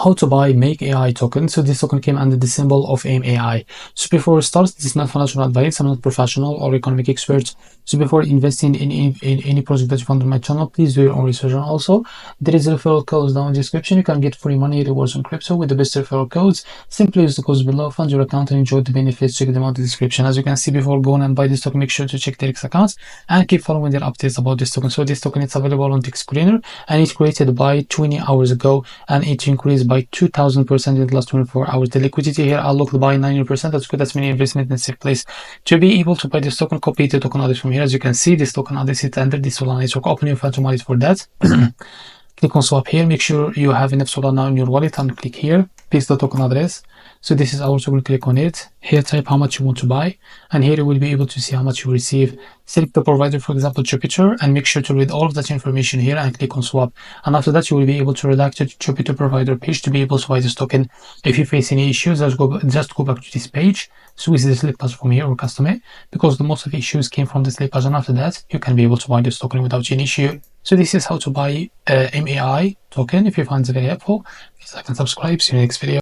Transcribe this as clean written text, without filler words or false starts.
how to buy Make AI token. So this token came under the symbol of AIM AI. So before we start, this is not financial advice. I'm not professional or economic expert. So before investing in any project that you found on my channel, please do your own research. And also, there is a referral codes down in the description. You can get free money rewards on crypto with the best referral codes. Simply use the codes below, fund your account and enjoy the benefits. Check them out in the description. As you can see, before going and buy this token, make sure to check their accounts and keep following their updates about this token. So this token is available on Tech Screener and it's created by 20 hours ago and it increased by 2000% in the last 24 hours. The liquidity here unlocked by 90%. That's good. That's many investment in a safe place. To be able to buy this token, copy the token address from here. As you can see, this token address is under this Solana network. Open your Phantom wallet for that. Click on swap here. Make sure you have enough Solana in your wallet and click here. Paste the token address. So this is our token. Click on it. Here type how much you want to buy, and here you will be able to see how much you receive. Select the provider, for example Jupiter, and make sure to read all of that information here and click on swap. And after that you will be able to redact the Jupiter provider page to be able to buy this token. If you face any issues, just go back to this page. So is the slip platform here or custom it, because the most of the issues came from the slip, and after that you can be able to buy this token without any issue. So this is how to buy MAI token. If you find it very helpful, please like and subscribe. See you in the next video.